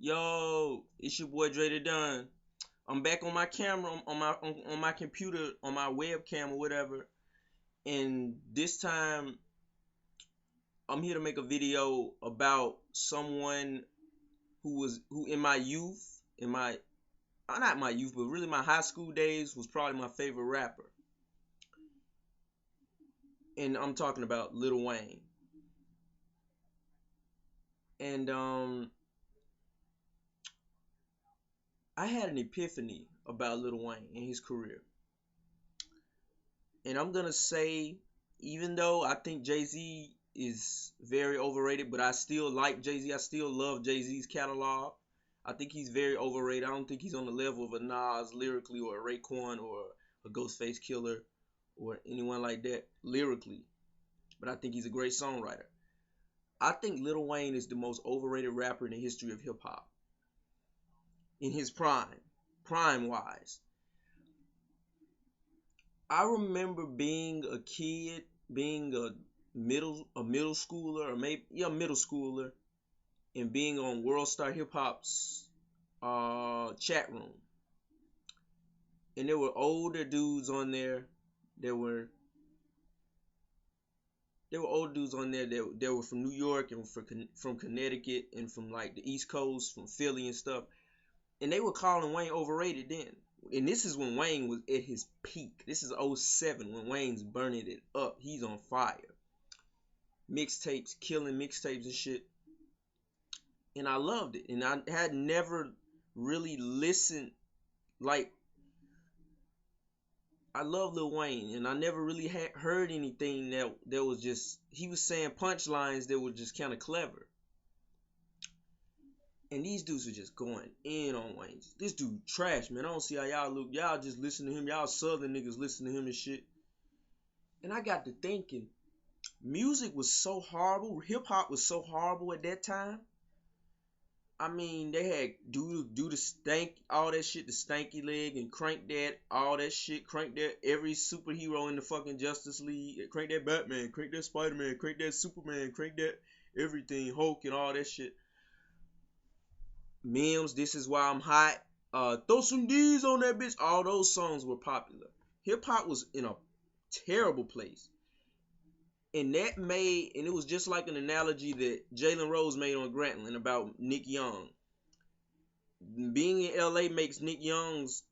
Yo, it's your boy Dre the Dunn. I'm back on my camera, on my computer, on my webcam or whatever, and this time I'm here to make a video about someone who in my youth, in my not my youth, but really my high school days was probably my favorite rapper, and I'm talking about Lil Wayne. And I had an epiphany about Lil Wayne and his career, and I'm gonna say, even though I think Jay-Z is very overrated, but I still like Jay-Z. I still love Jay-Z's catalog. I think he's very overrated. I don't think he's on the level of a Nas lyrically, or a Raekwon, or a Ghostface Killer, or anyone like that lyrically. But I think he's a great songwriter. I think Lil Wayne is the most overrated rapper in the history of hip hop in his prime wise. I remember being a kid, being a middle schooler, or maybe middle schooler, and being on World Star Hip Hop's chat room, and there were older dudes on there. There were older dudes on there that were from New York and from Connecticut and from like the East Coast, from Philly and stuff, and they were calling Wayne overrated then. And this is when Wayne was at his peak. This is '07 when Wayne's burning it up. He's on fire. Mixtapes, killing mixtapes and shit. And I loved it. And I had never really listened. Like, I love Lil Wayne, and I never really had heard anything that was just, he was saying punchlines that were just kind of clever. And these dudes were just going in on Wayne. This dude trash, man. I don't see how y'all look. Y'all just listen to him. Y'all southern niggas listen to him and shit. And I got to thinking, music was so horrible. Hip hop was so horrible at that time. I mean, they had do the stank, all that shit, the stanky leg, and crank that, all that shit, crank that every superhero in the fucking Justice League, crank that Batman, crank that Spider-Man, crank that Superman, crank that everything, Hulk and all that shit. Memes, this is why I'm hot. Throw some D's on that bitch. All those songs were popular. Hip hop was in a terrible place. And it was just like an analogy that Jalen Rose made on Grantland about Nick Young. Being in LA makes Nick Young's,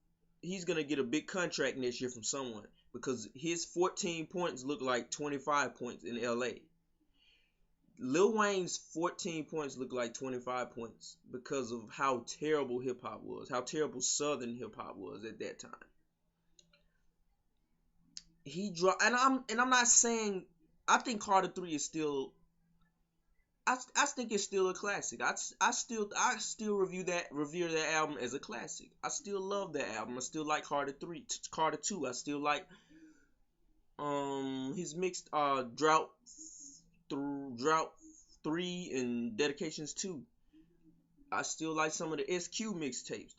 he's gonna get a big contract next year from someone because his 14 points look like 25 points in LA. Lil Wayne's 14 points look like 25 points because of how terrible hip hop was, how terrible Southern hip hop was at that time. He dropped, and I'm not saying, I think Carter 3 is still, I think it's still a classic. I still revere that album as a classic. I still love that album. I still like Carter 2. I still like his mixed Drought 3 and Dedications 2. I still like some of the SQ mixtapes.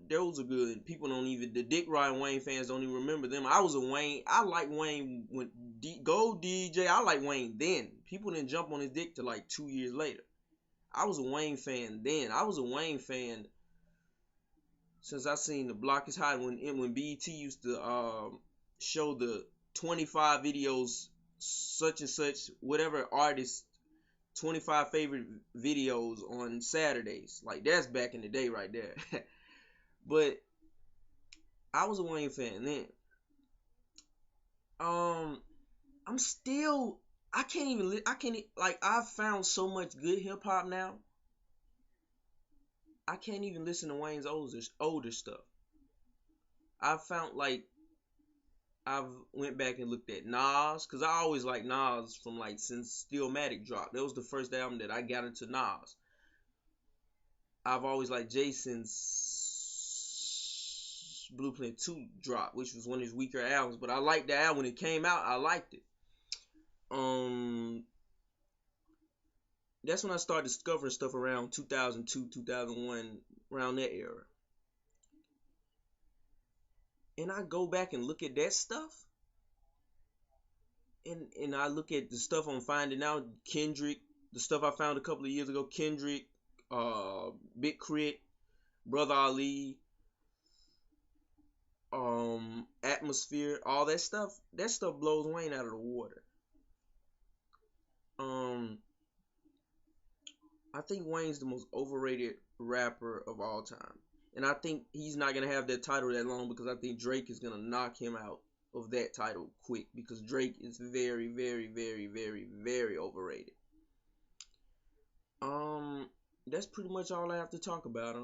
Those are good. People don't even, the Dick Ryan Wayne fans don't even remember them. I like Wayne when Go DJ. I like Wayne then. People didn't jump on his dick till like 2 years later. I was a Wayne fan then. I was a Wayne fan since I seen The Block Is Hot, when BET used to show the 25 videos, such and such, whatever artist, 25 favorite videos on Saturdays. Like, that's back in the day right there. But I was a Wayne fan then. Um, I'm still, like, I've found so much good hip hop now. I can't even listen to Wayne's older stuff. I found, like, I've went back and looked at Nas, because I always liked Nas from, like, since Stillmatic dropped. That was the first album that I got into Nas. I've always liked Jason's Blueprint 2 drop, which was one of his weaker albums, but I liked the album when it came out. I liked it. That's when I started discovering stuff around 2002, 2001, around that era. And I go back and look at that stuff, and I look at the stuff I'm finding now, Kendrick, the stuff I found a couple of years ago, Kendrick, Big Crit, Brother Ali, Atmosphere, all that stuff. That stuff blows Wayne out of the water. Um, I think Wayne's the most overrated rapper of all time. And I think he's not gonna have that title that long because I think Drake is gonna knock him out of that title quick because Drake is very, very, very, very, very overrated. Um, that's pretty much all I have to talk about.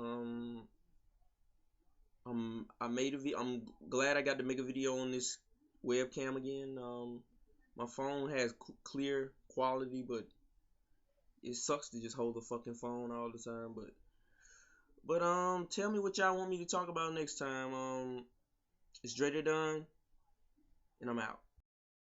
I made a video. I'm glad I got to make a video on this webcam again. My phone has clear quality, but it sucks to just hold the fucking phone all the time. But tell me what y'all want me to talk about next time. It's Dre done, and I'm out.